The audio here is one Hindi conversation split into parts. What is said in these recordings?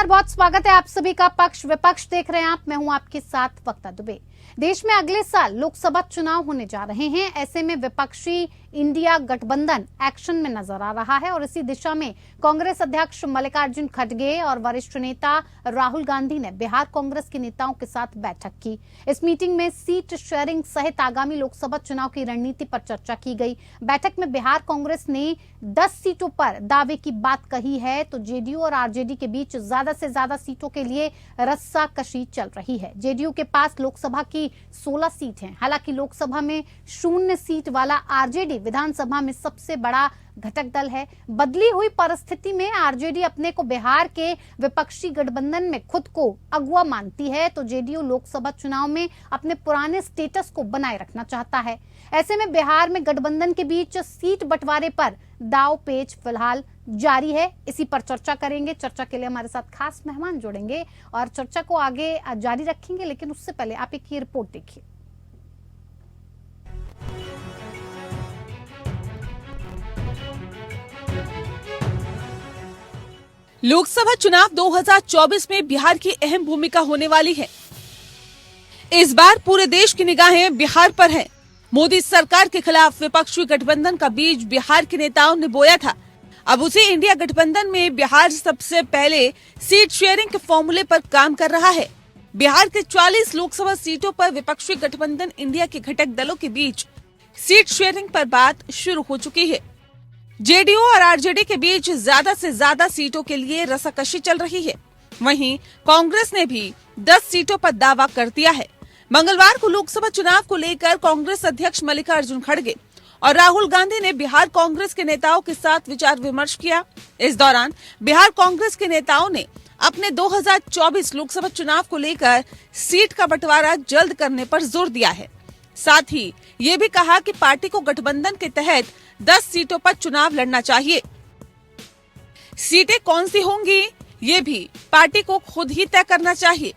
नमस्कार, बहुत स्वागत है आप सभी का। पक्ष विपक्ष देख रहे हैं आप, मैं हूं आपके साथ वक्ता दुबे। देश में अगले साल लोकसभा चुनाव होने जा रहे हैं। ऐसे में विपक्षी इंडिया गठबंधन एक्शन में नजर आ रहा है और इसी दिशा में कांग्रेस अध्यक्ष मल्लिकार्जुन खड़गे और वरिष्ठ नेता राहुल गांधी ने बिहार कांग्रेस के नेताओं के साथ बैठक की। इस मीटिंग में सीट शेयरिंग सहित आगामी लोकसभा चुनाव की रणनीति पर चर्चा की गई। बैठक में बिहार कांग्रेस ने 10 सीटों पर दावे की बात कही है, तो जेडीयू और आरजेडी के बीच ज्यादा से ज्यादा सीटों के लिए रस्साकशी चल रही है। जेडीयू के पास लोकसभा की 16 सीट हैं। हालांकि लोकसभा में 0 सीट वाला आरजेडी विधानसभा में सबसे बड़ा घटक दल है। बदली हुई परिस्थिति में आरजेडी अपने को बिहार के विपक्षी गठबंधन में खुद को अगुवा मानती है, तो जेडीयू लोकसभा चुनाव में अपने पुराने स्टेटस को बनाए रखना चाहता है। ऐसे में बिहार में गठबंधन के बीच सीट बंटवारे पर दाव पेच फिलहाल जारी है। इसी पर चर्चा करेंगे। चर्चा के लिए हमारे साथ खास मेहमान जुड़ेंगे और चर्चा को आगे जारी रखेंगे, लेकिन उससे पहले आप एक ये रिपोर्ट देखिए। लोकसभा चुनाव 2024 में बिहार की अहम भूमिका होने वाली है। इस बार पूरे देश की निगाहें बिहार पर हैं। मोदी सरकार के खिलाफ विपक्षी गठबंधन का बीज बिहार के नेताओं ने बोया था। अब उसी इंडिया गठबंधन में बिहार सबसे पहले सीट शेयरिंग के फॉर्मूले पर काम कर रहा है। बिहार के 44 लोकसभा सीटों पर विपक्षी गठबंधन इंडिया के घटक दलों के बीच सीट शेयरिंग पर बात शुरू हो चुकी है। जेडीयू और आरजेडी के बीच ज्यादा से ज्यादा सीटों के लिए रस्साकशी चल रही है। वहीं कांग्रेस ने भी 10 सीटों पर दावा कर दिया है। मंगलवार को लोकसभा चुनाव को लेकर कांग्रेस अध्यक्ष मल्लिकार्जुन खड़गे और राहुल गांधी ने बिहार कांग्रेस के नेताओं के साथ विचार विमर्श किया। इस दौरान बिहार कांग्रेस के नेताओं ने अपने 2024 लोकसभा चुनाव को लेकर सीट का बंटवारा जल्द करने पर जोर दिया है। साथ ही ये भी कहा कि पार्टी को गठबंधन के तहत 10 सीटों पर चुनाव लड़ना चाहिए। सीटें कौन सी होंगी, ये भी पार्टी को खुद ही तय करना चाहिए।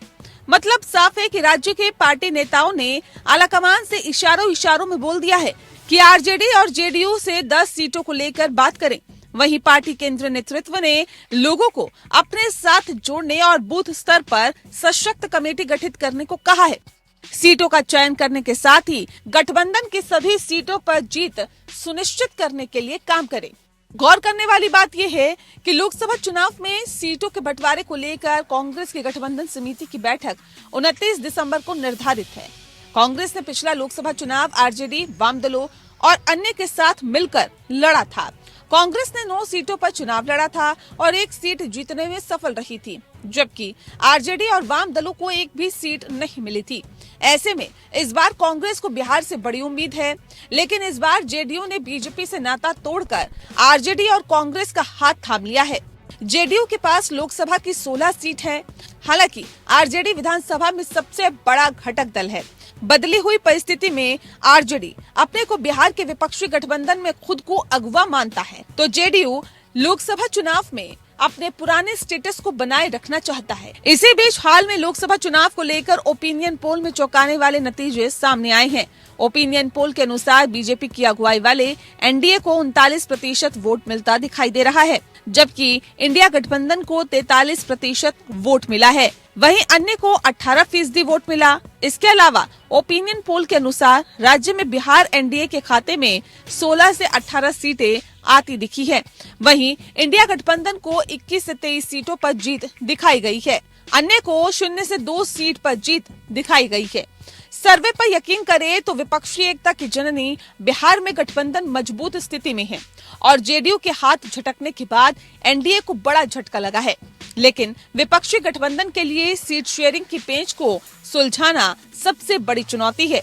मतलब साफ है कि राज्य के पार्टी नेताओं ने आलाकमान से इशारों में बोल दिया है कि आरजेडी और जेडीयू से 10 सीटों को लेकर बात करें। वहीं पार्टी केंद्रीय नेतृत्व ने लोगों को अपने साथ जोड़ने और बूथ स्तर पर सशक्त कमेटी गठित करने को कहा है। सीटों का चयन करने के साथ ही गठबंधन की सभी सीटों पर जीत सुनिश्चित करने के लिए काम करें। गौर करने वाली बात यह है कि लोकसभा चुनाव में सीटों के बंटवारे को लेकर कांग्रेस की गठबंधन समिति की बैठक 29 दिसंबर को निर्धारित है। कांग्रेस ने पिछला लोकसभा चुनाव आरजेडी, वाम दलों और अन्य के साथ मिलकर लड़ा था। कांग्रेस ने 9 सीटों पर चुनाव लड़ा था और 1 सीट जीतने में सफल रही थी, जबकि आरजेडी और वाम दलों को एक भी सीट नहीं मिली थी। ऐसे में इस बार कांग्रेस को बिहार से बड़ी उम्मीद है, लेकिन इस बार जेडीयू ने बीजेपी से नाता तोड़कर आरजेडी और कांग्रेस का हाथ थाम लिया है। जेडीयू के पास लोकसभा की 16 सीट है। हालांकि आरजेडी विधानसभा में सबसे बड़ा घटक दल है। बदली हुई परिस्थिति में आरजेडी अपने को बिहार के विपक्षी गठबंधन में खुद को अगवा मानता है, तो जेडीयू लोकसभा चुनाव में अपने पुराने स्टेटस को बनाए रखना चाहता है। इसी बीच हाल में लोकसभा चुनाव को लेकर ओपिनियन पोल में चौंकाने वाले नतीजे सामने आए हैं। ओपिनियन पोल के अनुसार बीजेपी की अगुवाई वाले एनडीए को 39% वोट मिलता दिखाई दे रहा है, जबकि इंडिया गठबंधन को 43% वोट मिला है। वहीं अन्य को 18% वोट मिला। इसके अलावा ओपिनियन पोल के अनुसार राज्य में बिहार एनडीए के खाते में 16 से 18 सीटें आती दिखी है। वहीं इंडिया गठबंधन को 21 से 23 सीटों पर जीत दिखाई गई है। अन्य को 0 से 2 सीट पर जीत दिखाई गई है। सर्वे पर यकीन करें तो विपक्षी एकता की जननी बिहार में गठबंधन मजबूत स्थिति में है और जेडीयू के हाथ झटकने के बाद एनडीए को बड़ा झटका लगा है। लेकिन विपक्षी गठबंधन के लिए सीट शेयरिंग की पेंच को सुलझाना सबसे बड़ी चुनौती है।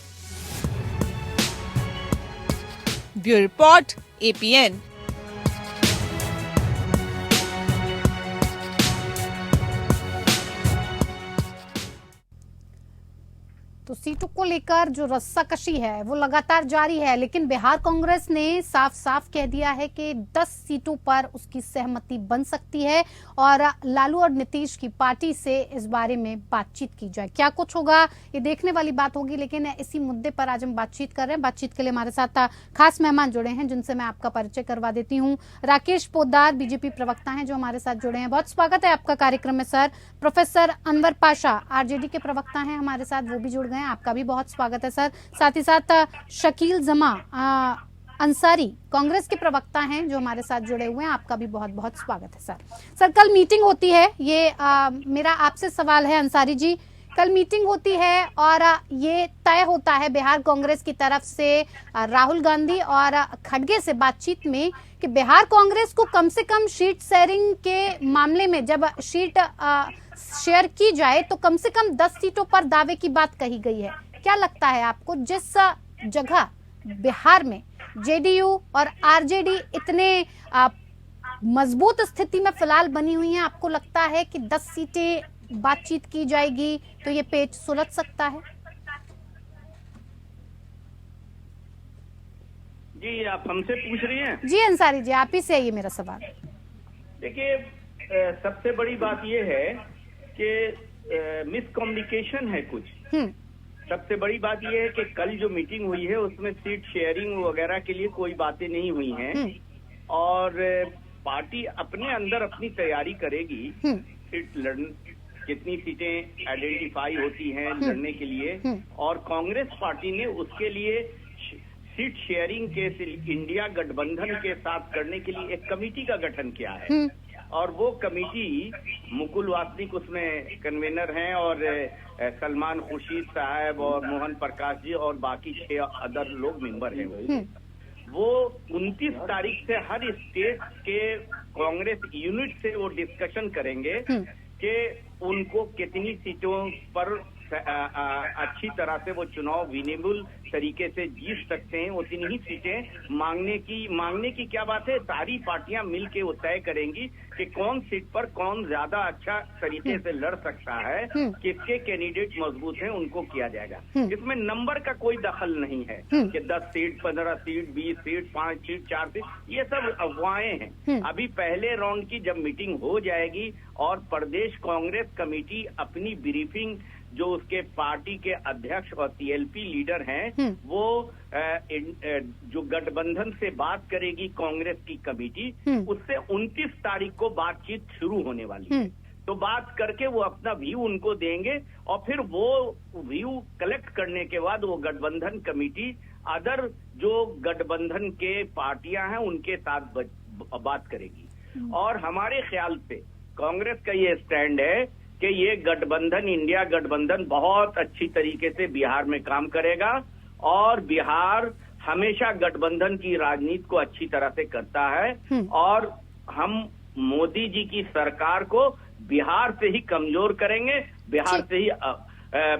Bureau report, APN. तो सीटों को लेकर जो रस्साकशी है वो लगातार जारी है, लेकिन बिहार कांग्रेस ने साफ साफ कह दिया है कि 10 सीटों पर उसकी सहमति बन सकती है और लालू और नीतीश की पार्टी से इस बारे में बातचीत की जाए। क्या कुछ होगा ये देखने वाली बात होगी, लेकिन इसी मुद्दे पर आज हम बातचीत कर रहे हैं। बातचीत के लिए हमारे साथ खास मेहमान जुड़े हैं जिनसे मैं आपका परिचय करवा देती हूँ। राकेश पोद्दार बीजेपी प्रवक्ता हैं जो हमारे साथ जुड़े हैं। बहुत स्वागत है आपका कार्यक्रम में sir. Professor Anwar Pasha RJD के प्रवक्ता हैं हमारे साथ, वो भी जुड़ गए हैं, आपका भी बहुत स्वागत है सर। साथ ही साथ शकील जमा अंसारी कांग्रेस के प्रवक्ता हैं जो हमारे साथ जुड़े हुए हैं, आपका भी बहुत बहुत स्वागत है सर। सर कल मीटिंग होती है, ये मेरा आपसे सवाल है अंसारी जी, कल मीटिंग होती है और ये तय होता है बिहार कांग्रेस की तरफ से राहुल गांधी और खड़गे से बातचीत में कि बिहार कांग्रेस को कम से कम सीट शेयरिंग के मामले में जब सीट शेयर की जाए तो कम से कम 10 सीटों पर दावे की बात कही गई है। क्या लगता है आपको, जिस जगह बिहार में जेडीयू और आरजेडी इतने मजबूत स्थिति में फिलहाल बनी हुई हैं, आपको लगता है कि 10 सीटें बातचीत की जाएगी तो ये पेच सुलझ सकता है? जी आप हमसे पूछ रही हैं? जी अंसारी जी, आप ही से है ये मेरा सवाल। देखिए सबसे बड़ी बात ये है कि मिसकम्युनिकेशन है कुछ। सबसे बड़ी बात ये है कि कल जो मीटिंग हुई है उसमें सीट शेयरिंग वगैरह के लिए कोई बातें नहीं हुई हैं और पार्टी अपने अंदर अपनी तैयारी करेगी। सीट कितनी सीटें आइडेंटिफाई होती हैं लड़ने के लिए, और कांग्रेस पार्टी ने उसके लिए सीट शेयरिंग के इंडिया गठबंधन के साथ करने के लिए एक कमेटी का गठन किया है और वो कमेटी मुकुल वासनिक उसमें कन्वेनर हैं और सलमान खुर्शीद साहब और मोहन प्रकाश जी और बाकी 6 अदर लोग मेंबर हैं। वो 29 तारीख से हर स्टेट के कांग्रेस यूनिट से वो डिस्कशन करेंगे कि उनको कितनी सीटों पर अच्छी तरह से वो चुनाव विनेबल तरीके से जीत सकते हैं, उतनी ही सीटें मांगने की क्या बात है, सारी पार्टियां मिलके वो तय करेंगी कि कौन सीट पर कौन ज्यादा अच्छा तरीके से लड़ सकता है, किसके कैंडिडेट मजबूत हैं उनको किया जाएगा। इसमें नंबर का कोई दखल नहीं है कि 10 seat 15 seat 20 seat 5 seat 4 seat, ये सब अफवाहें हैं। अभी पहले राउंड की जब मीटिंग हो जाएगी और प्रदेश कांग्रेस कमेटी अपनी ब्रीफिंग जो उसके पार्टी के अध्यक्ष और टीएलपी लीडर हैं वो जो गठबंधन से बात करेगी कांग्रेस की कमेटी, उससे 29 तारीख को बातचीत शुरू होने वाली है। तो बात करके वो अपना व्यू उनको देंगे और फिर वो व्यू कलेक्ट करने के बाद वो गठबंधन कमेटी अदर जो गठबंधन के पार्टियां हैं उनके साथ बात करेगी। और हमारे ख्याल से कांग्रेस का ये स्टैंड है कि ये गठबंधन इंडिया गठबंधन बहुत अच्छी तरीके से बिहार में काम करेगा और बिहार हमेशा गठबंधन की राजनीति को अच्छी तरह से करता है और हम मोदी जी की सरकार को बिहार से ही कमजोर करेंगे, बिहार से ही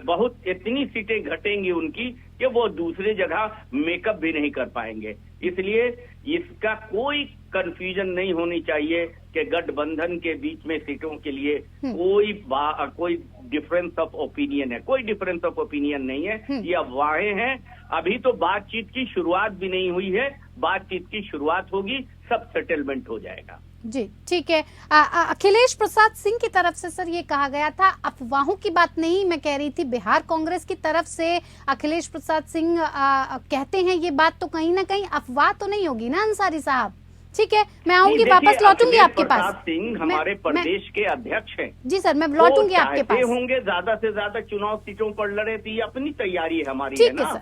बहुत इतनी सीटें घटेंगी उनकी कि वो दूसरी जगह मेकअप भी नहीं कर पाएंगे। इसलिए इसका कोई कंफ्यूजन नहीं होनी चाहिए कि गठबंधन के बीच में सीटों के लिए कोई डिफरेंस ऑफ ओपिनियन है, कोई डिफरेंस ऑफ ओपिनियन नहीं है, ये अफवाहें हैं। अभी तो बातचीत की शुरुआत भी नहीं हुई है, बातचीत की शुरुआत होगी, सब सेटलमेंट हो जाएगा। जी ठीक है। अखिलेश प्रसाद सिंह की तरफ से सर ये कहा गया था, अफवाहों की बात नहीं मैं कह रही थी, बिहार कांग्रेस की तरफ से अखिलेश प्रसाद सिंह कहते हैं ये बात, तो कहीं ना कहीं अफवाह तो नहीं होगी ना अंसारी साहब? ठीक है, मैं आऊंगी, वापस लौटूंगी आपके पास। प्रसाद सिंह हमारे प्रदेश के अध्यक्ष हैं। जी सर, मैं लौटूंगी आपके पास। होंगे ज्यादा से ज्यादा चुनाव सीटों पर लड़े, तो ये अपनी तैयारी है हमारी, ठीक है सर,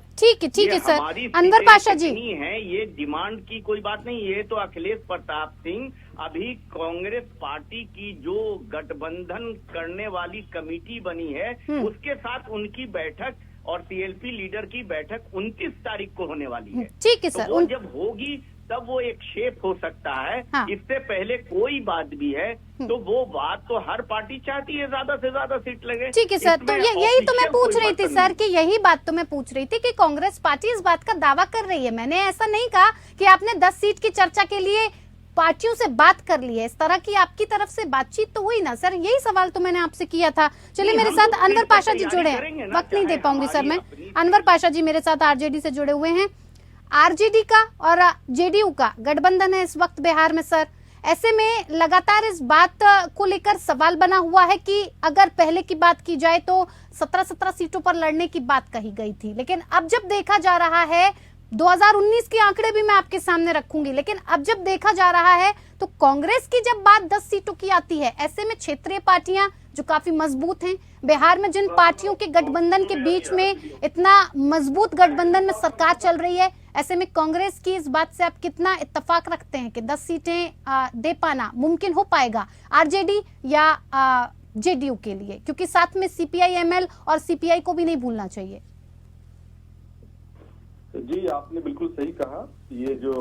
ठीक है सर। अनवर पाशा जी है, ये डिमांड की कोई बात नहीं, ये तो अखिलेश प्रताप सिंह अभी कांग्रेस पार्टी की जो गठबंधन करने वाली कमेटी बनी है उसके साथ उनकी बैठक और टीएलपी लीडर की बैठक 29 तारीख को होने वाली है। ठीक है सर, वो जब होगी तब वो एक शेप हो सकता है। हाँ। इससे पहले कोई बात भी है तो वो बात तो हर पार्टी चाहती है ज्यादा से ज्यादा सीट लगे। ठीक है सर, तो यही तो मैं पूछ रही थी सर कि यही बात तो मैं पूछ रही थी कि कांग्रेस पार्टी इस बात का दावा कर रही है। मैंने ऐसा नहीं कहा कि आपने 10 सीट की चर्चा के लिए पार्टियों से बात कर ली है? इस तरह की आपकी तरफ से बातचीत तो हुई ना सर? यही सवाल तो मैंने आपसे किया था। चलिए मेरे साथ अनवर पाशा जी जुड़े हैं, वक्त नहीं दे पाऊंगी सर मैं। अनवर पाशा जी मेरे साथ आरजेडी से जुड़े हुए हैं। आरजेडी का और जेडीयू का गठबंधन है इस वक्त बिहार में सर। ऐसे में लगातार इस बात को लेकर सवाल बना हुआ है कि अगर पहले की बात की जाए तो 17-17 सीटों पर लड़ने की बात कही गई थी, लेकिन अब जब देखा जा रहा है, 2019 के आंकड़े भी मैं आपके सामने रखूंगी, लेकिन अब जब देखा जा रहा है तो कांग्रेस की जब बात 10 सीटों की आती है, ऐसे में क्षेत्रीय पार्टियां जो काफी मजबूत हैं, बिहार में जिन पार्टियों के गठबंधन के बीच में इतना मजबूत गठबंधन में सरकार चल रही है, ऐसे में कांग्रेस की इस बात से आप कितना इत्तेफाक रखते हैं कि 10 सीटें दे पाना मुमकिन हो पाएगा आरजेडी या जेडीयू के लिए? क्योंकि साथ में सीपीआई एमएल और सीपीआई को भी नहीं भूलना चाहिए। जी, आपने बिल्कुल सही कहा। ये जो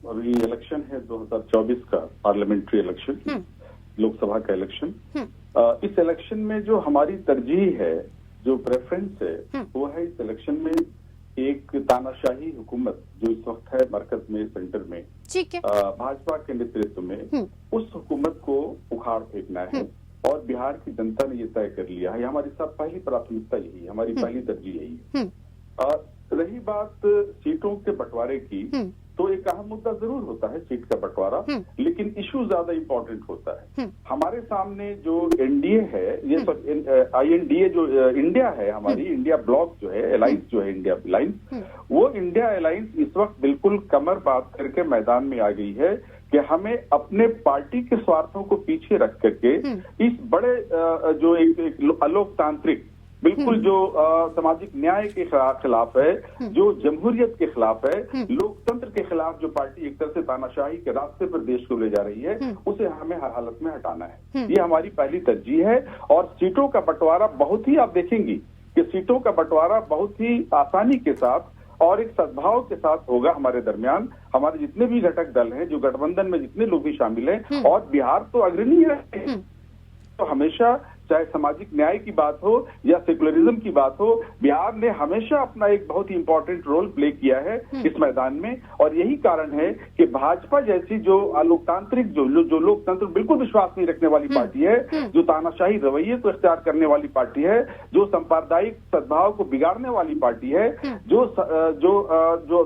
अभी इलेक्शन है 2024 का पार्लियामेंट्री इलेक्शन, लोकसभा का इलेक्शन, इस इलेक्शन में जो हमारी तरजीह है, जो प्रेफरेंस है, वो है इस इलेक्शन में एक तानाशाही हुकूमत जो इस वक्त है मरकज में, सेंटर में, ठीक है, भाजपा के नेतृत्व में, उस हुकूमत को उखाड़ फेंकना है। और बिहार की जनता ने ये तय कर लिया है, हमारी सब पहली प्राथमिकता यही है, हमारी पहली तरजीह यही है। रही बात सीटों के बंटवारे की, तो एक अहम मुद्दा जरूर होता है सीट का बंटवारा, लेकिन इशू ज्यादा इम्पोर्टेंट होता है। हमारे सामने जो एनडीए है, ये INDA जो इंडिया है, हमारी इंडिया ब्लॉक जो है, अलायंस जो है, इंडिया अलायंस, वो इंडिया अलायंस इस वक्त बिल्कुल कमर बात करके मैदान में आ गई है कि हमें अपने पार्टी के स्वार्थों को पीछे रख करके इस बड़े जो एक अलोकतांत्रिक, बिल्कुल जो सामाजिक न्याय के खिलाफ है, जो जमहूरियत के खिलाफ है, लोकतंत्र के खिलाफ जो पार्टी एक तरह से तानाशाही के रास्ते पर देश को ले जा रही है, उसे हमें हर हालत में हटाना है। ये हमारी पहली तरजीह है। और सीटों का बंटवारा बहुत ही, आप देखेंगी कि सीटों का बंटवारा बहुत ही आसानी के साथ और एक सद्भाव के साथ होगा हमारे दरमियान। हमारे जितने भी घटक दल हैं, जो गठबंधन में जितने लोग भी शामिल हैं, और बिहार तो अग्रणी है, तो हमेशा चाहे सामाजिक न्याय की बात हो या सेकुलरिज्म की बात हो, बिहार ने हमेशा अपना एक बहुत ही इंपॉर्टेंट रोल प्ले किया है इस मैदान में। और यही कारण है कि भाजपा जैसी जो लोकतांत्रिक, जो लोकतंत्र बिल्कुल विश्वास नहीं रखने वाली पार्टी है, जो तानाशाही रवैये को इख्तियार करने वाली पार्टी है, जो सांप्रदायिक सद्भाव को बिगाड़ने वाली पार्टी है, जो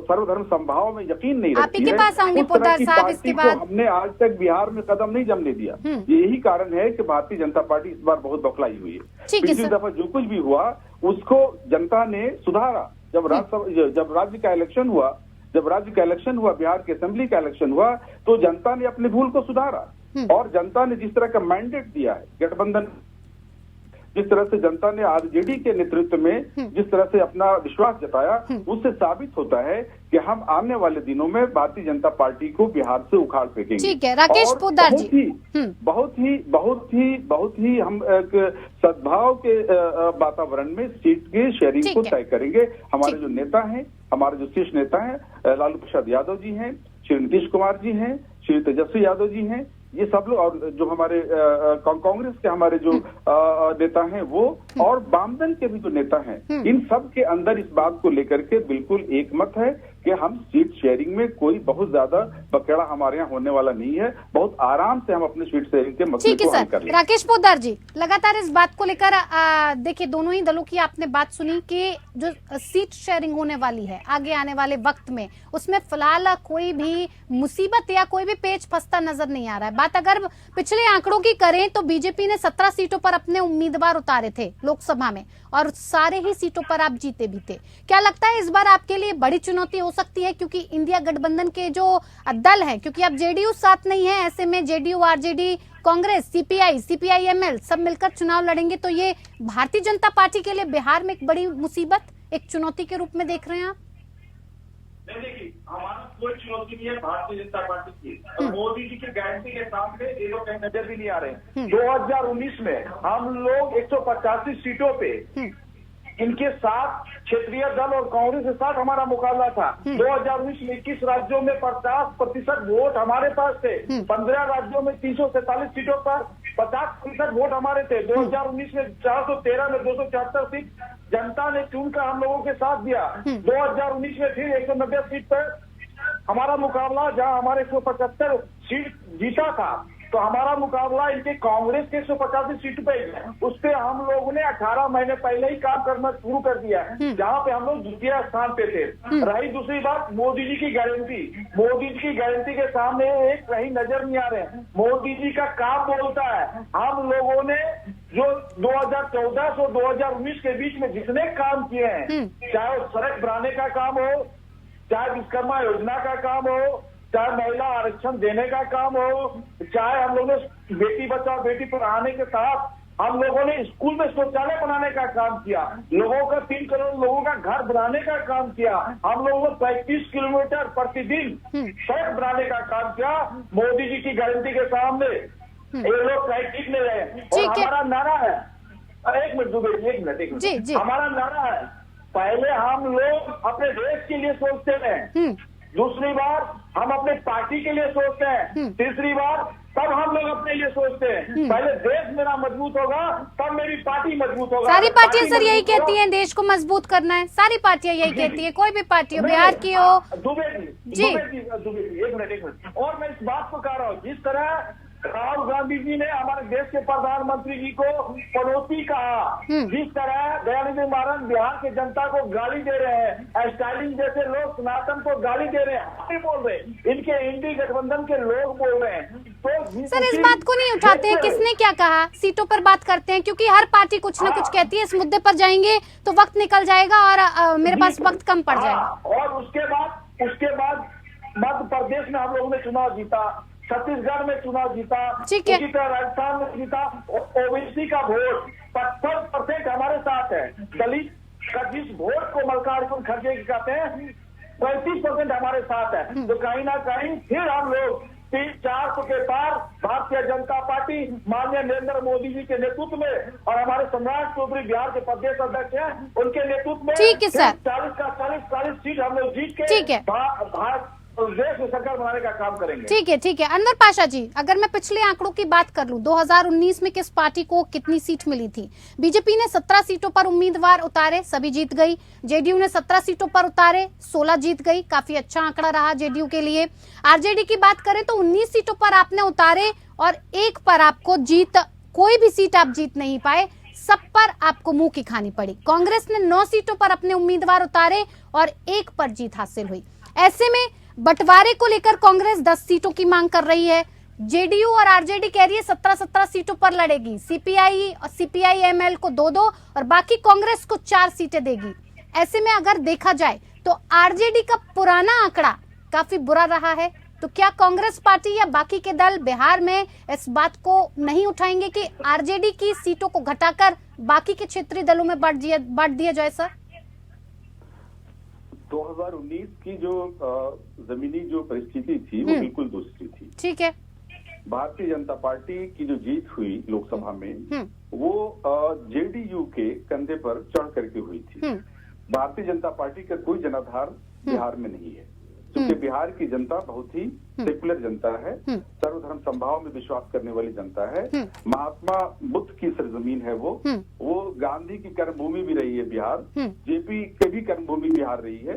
सर्वधर्म समभाव में यकीन नहीं रखती है, उस तरह की पार्टी को हमने आज तक बिहार में कदम नहीं जमने दिया। यही कारण है कि भारतीय जनता पार्टी इस बार बहुत बौखलाई हुई है। पिछली दफा जो कुछ भी हुआ उसको जनता ने सुधारा। जब राज्य का इलेक्शन हुआ, बिहार के असेंबली का इलेक्शन हुआ, तो जनता ने अपने भूल को सुधारा। और जनता ने जिस तरह का मैंडेट दिया है गठबंधन, जिस तरह से जनता ने आरजेडी के नेतृत्व में जिस तरह से अपना विश्वास जताया, उससे साबित होता है कि हम आने वाले दिनों में भारतीय जनता पार्टी को बिहार से उखाड़ फेंकेंगे। ठीक है, राकेश पोद्दार जी, बहुत ही हम एक सद्भाव के वातावरण में सीट के शेयरिंग को तय करेंगे। हमारे जो नेता हैं, हमारे जो शीर्ष नेता हैं, लालू प्रसाद यादव जी हैं, श्री नीतीश कुमार जी हैं, श्री तेजस्वी यादव जी हैं, ये सब लोग, और जो हमारे कांग्रेस के हमारे जो नेता हैं वो, और वामदल के भी जो नेता हैं, इन सब के अंदर इस बात को लेकर के बिल्कुल एक मत है कि हम सीट शेयरिंग में कोई बहुत ज्यादा बखेड़ा हमारे यहाँ होने वाला नहीं है। बहुत आराम से हम अपने सीट शेयरिंग के मसले को हल कर लेंगे। राकेश पोद्दार जी, लगातार इस बात को लेकर देखिए, दोनों ही दलों की आपने बात सुनी कि जो सीट शेयरिंग होने वाली है आगे आने वाले वक्त में, उसमें फिलहाल कोई भी मुसीबत या कोई भी पेच फंसता नजर नहीं आ रहा है। बात अगर पिछले आंकड़ों की करें तो बीजेपी ने 17 सीटों पर अपने उम्मीदवार उतारे थे लोकसभा में, और सारे ही सीटों पर आप जीते भी थे। क्या लगता है इस बार आपके लिए बड़ी चुनौती हो सकती है, क्योंकि इंडिया गठबंधन के जो दल हैं, क्योंकि अब जेडीयू साथ नहीं है, ऐसे में JDU, RJD, Congress, CPI ML सब मिलकर चुनाव लड़ेंगे, तो ये भारतीय जनता पार्टी के लिए बिहार में एक बड़ी मुसीबत, एक चुनौती के रूप में देख रहे हैं आप? नहीं, देखिए, हमारा कोई चुनौती नहीं है भारतीय जनता पार्टी की। मोदी जी की गारंटी के सामने ये लोग कहीं नजर भी नहीं आ रहे। 2019 में हम लोग 185 सीटों पे इनके साथ क्षेत्रीय दल और कांग्रेस के साथ हमारा मुकाबला था। 2019 में 21 राज्यों में 50% वोट हमारे पास थे। 15 राज्यों में 347 सीटों पर 50% वोट हमारे थे। 2019 में 413 में 274 सीट जनता ने चुनकर हम लोगों के साथ दिया। 2019 में फिर 190 सीट पर हमारा मुकाबला जहां हमारे 175 सीट जीता था, तो हमारा मुकाबला इनके कांग्रेस के 185 सीट पे है। उस पे हम लोगों ने 18 महीने पहले ही काम करना शुरू कर दिया है, जहाँ पे हम लोग द्वितीय स्थान पे थे। रही दूसरी बात मोदी जी की गारंटी, मोदी जी की गारंटी के सामने एक कहीं नजर नहीं आ रहे हैं। मोदी जी का काम बोलता है। हम लोगों ने जो 2014 से 2019 के बीच में जितने काम किए हैं, चाहे वो सड़क बनाने का काम हो, चाहे विश्वकर्मा योजना का काम हो, चाहे महिला आरक्षण देने का काम हो, चाहे हम लोगों ने बेटी बचाओ बेटी पढ़ाने के साथ हम लोगों ने स्कूल में शौचालय बनाने का काम किया, लोगों का 3 करोड़ लोगों का घर बनाने का काम किया, हम लोगों ने 35 किलोमीटर प्रतिदिन सड़क बनाने का काम किया। मोदी जी की गारंटी के सामने ये लोग ठीक नहीं रहे। और हमारा नारा है, एक मिनट जी। हमारा नारा है, पहले हम लोग अपने देश के लिए सोचते हैं, दूसरी बार हम अपने पार्टी के लिए सोचते हैं, तीसरी बार तब हम लोग अपने लिए सोचते हैं। पहले देश मेरा मजबूत होगा तब मेरी पार्टी मजबूत होगा। सारी पार्टियां सर यही कहती हैं, देश को मजबूत करना है, सारी पार्टियां यही कहती है, कोई भी पार्टी हो, बिहार की हो। दुबे जी एक मिनट और मैं इस बात को कह रहा हूँ, जिस तरह राहुल गांधी जी ने हमारे देश के प्रधानमंत्री जी को पड़ोसी कहा, जिस तरह दयानिधि मारन बिहार की जनता को गाली दे रहे हैं, स्टालिन जैसे लोग सनातन को गाली दे रहे हैं, नहीं बोल रहे, इनके इंडी गठबंधन के लोग बोल रहे हैं। तो सर इस बात को नहीं उठाते हैं, किसने क्या कहा, सीटों पर बात करते हैं, क्योंकि हर पार्टी कुछ न कुछ कहती है। इस मुद्दे पर जाएंगे तो वक्त निकल जाएगा और मेरे पास वक्त कम पड़ जाएगा। और उसके बाद मध्य प्रदेश में हम लोगों ने चुनाव जीता, छत्तीसगढ़ में चुनाव जीता, ठीक है, इसी तरह राजस्थान में जीता। ओबीसी का वोट 70% हमारे साथ है। दलित का जिस वोट को मल्लिकार्जुन खड़गे कहते हैं 35% हमारे साथ है। तो कहीं ना कहीं फिर हम लोग 300-400 के पार भारतीय जनता पार्टी माननीय नरेंद्र मोदी जी के नेतृत्व में और हमारे सम्राट चौधरी बिहार के प्रदेश अध्यक्ष हैं, उनके नेतृत्व में ठीक है सर, 40 सीट हम लोग जीत के भारत देश में सरकार बनाने का काम करेंगे। ठीक है। अनवर पाशा जी, अगर मैं पिछले आंकड़ों की बात कर लूं, 2019 में किस पार्टी को कितनी सीट मिली थी? बीजेपी ने 17 सीटों पर उम्मीदवार उतारे, सभी जीत गई। जेडीयू ने 17 सीटों पर उतारे, 16 जीत गई, काफी अच्छा आंकड़ा रहा जेडीयू के लिए। आरजेडी की बात करें तो 19 सीटों पर आपने उतारे और एक पर आपको कोई भी सीट आप जीत नहीं पाए, सब पर आपको मुंह की खानी पड़ी। कांग्रेस ने 9 सीटों पर अपने उम्मीदवार उतारे और एक पर जीत हासिल हुई। ऐसे में बंटवारे को लेकर कांग्रेस 10 सीटों की मांग कर रही है, जेडीयू और आरजेडी कह रही है 17 सीटों पर लड़ेगी, सीपीआई और सीपीआई-एमएल को 2 और बाकी कांग्रेस को 4 सीटें देगी। ऐसे में अगर देखा जाए तो आरजेडी का पुराना आंकड़ा काफी बुरा रहा है, तो क्या कांग्रेस पार्टी या बाकी के दल बिहार में इस बात को नहीं उठाएंगे कि आरजेडी की सीटों को घटाकर बाकी के क्षेत्रीय दलों में बांट दिया जाए? सर 2019 की जो जमीनी जो परिस्थिति थी वो बिल्कुल दूसरी थी। ठीक है, भारतीय जनता पार्टी की जो जीत हुई लोकसभा में वो जेडीयू के कंधे पर चढ़ करके हुई थी। भारतीय जनता पार्टी का कोई जनाधार बिहार में नहीं है, क्योंकि बिहार की जनता बहुत ही सेकुलर जनता है, सर्वधर्म संभाव में विश्वास करने वाली जनता है। महात्मा बुद्ध की सरजमीन है वो गांधी की कर्मभूमि भी रही है बिहार, जेपी के भी कर्मभूमि बिहार रही है।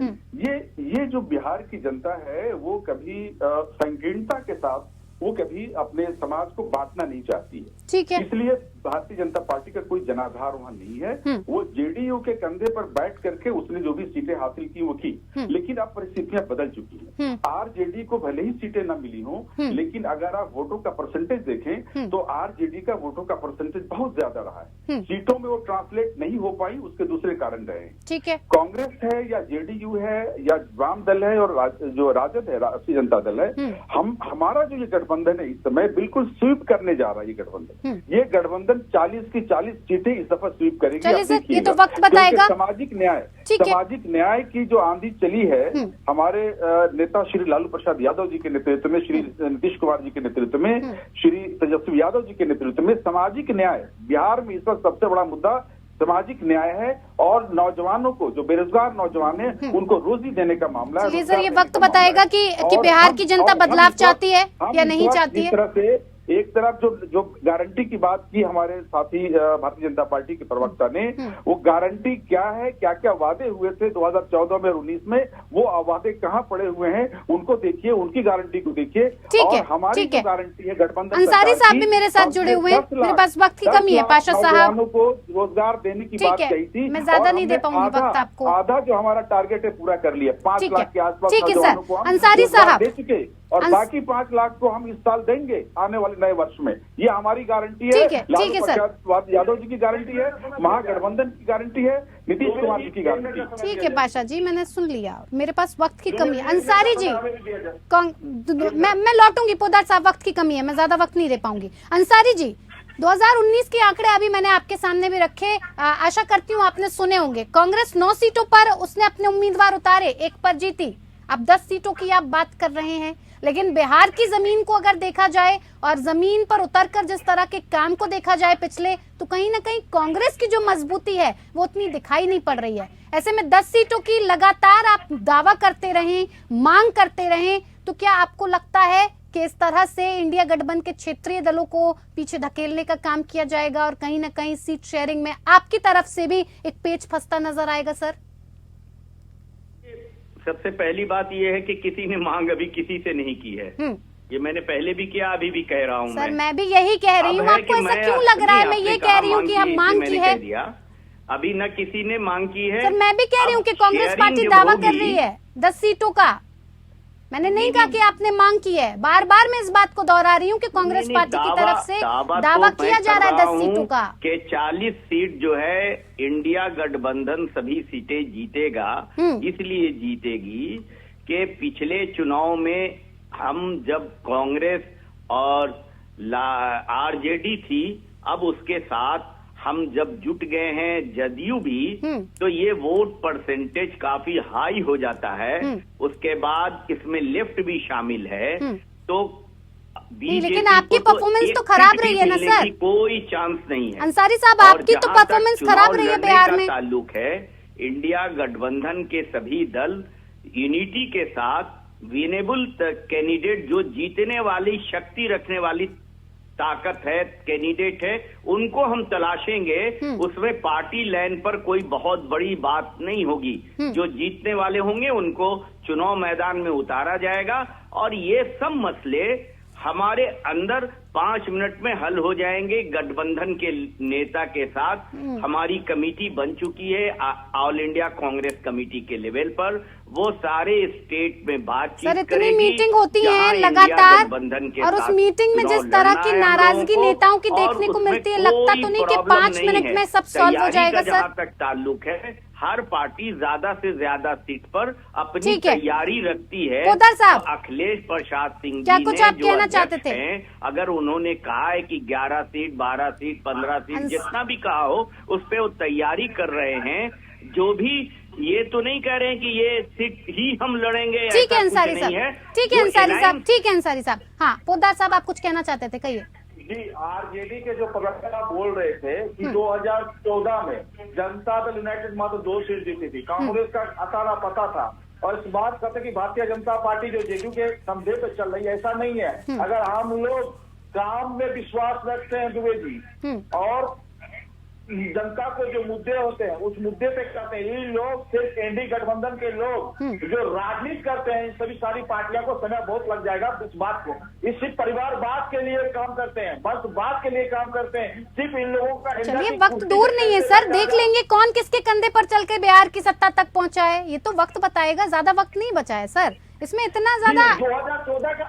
ये जो बिहार की जनता है वो कभी संकीर्णता के साथ वो कभी अपने समाज को बांटना नहीं चाहती है। ठीक है, इसलिए भारतीय जनता पार्टी का कोई जनाधार वहाँ नहीं है। वो जेडीयू के कंधे पर बैठ करके उसने जो भी सीटें हासिल की वो की, लेकिन अब परिस्थितियां बदल चुकी हैं। आरजेडी को भले ही सीटें न मिली हों, लेकिन अगर आप वोटों का परसेंटेज देखें तो आरजेडी का वोटों का परसेंटेज बहुत ज्यादा रहा है। सीटों में वो ट्रांसलेट नहीं हो पाई, उसके दूसरे कारण रहे। ठीक है, कांग्रेस है या जेडीयू है या वाम दल है और जो राजद है, राष्ट्रीय जनता दल है, हमारा जो ये गठबंधन है इस समय बिल्कुल स्वीप करने जा रहा है। ये गठबंधन 40 की 40 सीटें इस दफा स्वीप करेगी। चलिए सर, ये तो वक्त बताएगा। सामाजिक न्याय की जो आंधी चली है हमारे नेता श्री लालू प्रसाद यादव जी के नेतृत्व में, श्री नीतीश कुमार जी के नेतृत्व में, श्री तेजस्वी यादव जी के नेतृत्व में, सामाजिक न्याय बिहार में इस वक्त सबसे बड़ा मुद्दा सामाजिक न्याय है और नौजवानों को, जो बेरोजगार नौजवान हैं, उनको रोजी देने का मामला है। सर ये वक्त बताएगा कि बिहार की जनता बदलाव चाहती है या नहीं चाहती है। एक तरफ जो गारंटी की बात की हमारे साथी भारतीय जनता पार्टी के प्रवक्ता ने, वो गारंटी क्या है, क्या क्या वादे हुए थे 2014 में और 19 में, वो वादे कहाँ पड़े हुए हैं, उनको देखिए, उनकी गारंटी को देखिए। और हमारी जो गारंटी है गठबंधन, अंसारी साहब भी मेरे साथ जुड़े हुए हैं, मेरे पास वक्त की कमी है। पाशा साहब को रोजगार देने की बात कही थी, मैं ज्यादा नहीं दे पाऊंगी वक्त आपको। आधा जो हमारा टारगेट है पूरा कर लिया, 5 लाख के आसपास ठीक है नौजवानों को हम अंसारी साहब दे चुके, और बाकी 5 लाख को हम इस साल देंगे आने वाले नए वर्ष में। ये हमारी गारंटी है, लालू प्रसाद यादव जी की गारंटी है, महागठबंधन की गारंटी है, नीतीश कुमार जी की गारंटी। ठीक है पाशा जी, मैंने सुन लिया, मेरे पास वक्त की कमी है। अंसारी जी मैं लौटूंगी, पोदार साहब वक्त की कमी है, मैं ज्यादा वक्त नहीं दे पाऊंगी। अंसारी जी 2019 के आंकड़े अभी मैंने आपके सामने भी रखे, आशा करती हूँ आपने सुने होंगे। कांग्रेस 9 सीटों पर उसने अपने उम्मीदवार उतारे, 1 पर जीती, अब 10 सीटों की आप बात कर रहे हैं। लेकिन बिहार की जमीन को अगर देखा जाए और जमीन पर उतरकर जिस तरह के काम को देखा जाए पिछले, तो कहीं ना कहीं कांग्रेस की जो मजबूती है वो उतनी दिखाई नहीं पड़ रही है। ऐसे में 10 सीटों की लगातार आप दावा करते रहें, मांग करते रहें, तो क्या आपको लगता है कि इस तरह से इंडिया गठबंधन के क्षेत्रीय दलों को पीछे धकेलने का काम किया जाएगा और कहीं ना कहीं सीट शेयरिंग में आपकी तरफ से भी एक पेच फंसता नजर आएगा? सर सबसे पहली बात यह है कि किसी ने मांग अभी किसी से नहीं की है। ये मैंने पहले भी किया, अभी भी कह रहा हूँ। सर मैं भी यही कह रही हूँ, आपको ऐसा क्यों लग रहा है? मैं ये कह रही हूँ कि हम मांग की है, अभी न किसी ने मांग की है। सर मैं भी कह रही हूँ कि कांग्रेस पार्टी दावा कर रही है 10 सीटों का, मैंने नहीं कहा कि आपने मांग की है। बार बार मैं इस बात को दोहरा रही हूँ कि कांग्रेस पार्टी की तरफ से दावा किया जा रहा है 10 सीटों का, कि 40 सीट जो है इंडिया गठबंधन सभी सीटें जीतेगा। इसलिए जीतेगी कि पिछले चुनाव में हम जब कांग्रेस और आरजेडी थी, अब उसके साथ हम जब जुट गए हैं जदयू भी, तो ये वोट परसेंटेज काफी हाई हो जाता है। उसके बाद इसमें लेफ्ट भी शामिल है, तो लेकिन आपकी परफॉर्मेंस तो खराब रही है ना सर, कोई चांस नहीं है। अंसारी साहब आपकी तो परफॉर्मेंस खराब रही है बिहार में। ताल्लुक है इंडिया गठबंधन के सभी दल यूनिटी के साथ विनेबल कैंडिडेट, जो जीतने वाली शक्ति रखने वाली ताकत है, कैंडिडेट है, उनको हम तलाशेंगे। उसमें पार्टी लाइन पर कोई बहुत बड़ी बात नहीं होगी। जो जीतने वाले होंगे उनको चुनाव मैदान में उतारा जाएगा और ये सब मसले हमारे अंदर 5 मिनट में हल हो जाएंगे। गठबंधन के नेता के साथ हमारी कमेटी बन चुकी है, ऑल इंडिया कांग्रेस कमेटी के लेवल पर। वो सारे स्टेट में बातचीत करेगी। इतनी मीटिंग होती है लगातार, और उस मीटिंग में जिस तरह की नाराजगी नेताओं की देखने को मिलती है, लगता तो नहीं कि 5 मिनट में सब सॉल्व हो जाएगा सर। जहाँ तक ताल्लुक है, हर पार्टी ज्यादा से ज्यादा सीट पर अपनी तैयारी रखती है। पोदार साहब, अखिलेश प्रसाद सिंह क्या जी कुछ ने आप कहना चाहते थे? अगर उन्होंने कहा है कि 11 सीट, 12 सीट, 15 सीट, जितना भी कहा हो, उस पे वो तैयारी कर रहे हैं। जो भी, ये तो नहीं कह रहे हैं कि ये सीट ही हम लड़ेंगे। ठीक है अंसारी साहब, ठीक है अंसारी साहब, ठीक है अंसारी साहब। हाँ पोदार साहब, आप कुछ कहना चाहते थे, कहिए। जी, आरजेडी के जो प्रवक्ता बोल रहे थे कि 2014 में जनता दल यूनाइटेड मात्र 2 सीट जीती थी, कांग्रेस का अताना पता था, और इस बात कहते कि भारतीय जनता पार्टी जो जेडीयू के कंधे पे चल रही है, ऐसा नहीं है। अगर हम लोग काम में विश्वास रखते हैं दुबे जी, और जनता को जो मुद्दे होते हैं उस मुद्दे पे करते हैं, ये लोग सिर्फ एनडीए गठबंधन के लोग जो राजनीति करते हैं, इन सभी सारी पार्टियों को समय बहुत लग जाएगा इस बात को। इस सिर्फ परिवारवाद के लिए काम करते हैं, बस बात के लिए काम करते हैं, सिर्फ इन लोगों का। चलिए वक्त दूर नहीं है सर, देख लेंगे कौन किसके कंधे पर चल के बिहार की सत्ता तक पहुंचा है, ये तो वक्त बताएगा। ज्यादा वक्त नहीं बचा है सर, इसमें इतना ज्यादा 2014 का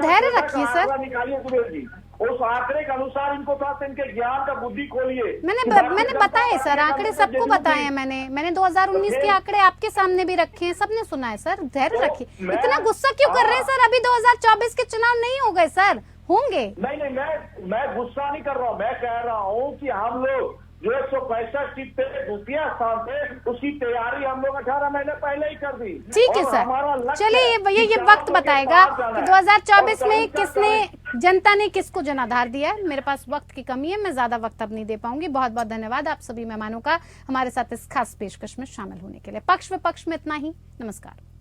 धैर्य रखिए सर। निकालिए सुबह जी, उस आंकड़े के अनुसार इनको थोड़ा इनके ज्ञान का बुद्धि खोलिए। मैंने बताया सर, आंकड़े सबको बताए हैं। मैंने 2019 के आंकड़े आपके सामने भी रखे हैं, सबने सुना है सर। धैर्य रखिए, इतना गुस्सा क्यों कर रहे हैं सर? अभी 2024 के चुनाव नहीं हो गए सर, होंगे। नहीं, मैं गुस्सा नहीं कर रहा हूँ, मैं कह रहा हूँ कि हम लोग जो 165 सीट पे दूसरे स्थान पे, उसकी तैयारी हम लोग 18 महीने पहले ही कर दी। ठीक है सर, चलिए ये वक्त बताएगा कि 2024 में किसने, जनता ने किसको जनाधार दिया है। मेरे पास वक्त की कमी है, मैं ज्यादा वक्त अब नहीं दे पाऊंगी। बहुत बहुत धन्यवाद आप सभी मेहमानों का हमारे साथ इस खास पेशकश में शामिल होने के लिए। पक्ष विपक्ष में इतना ही, नमस्कार।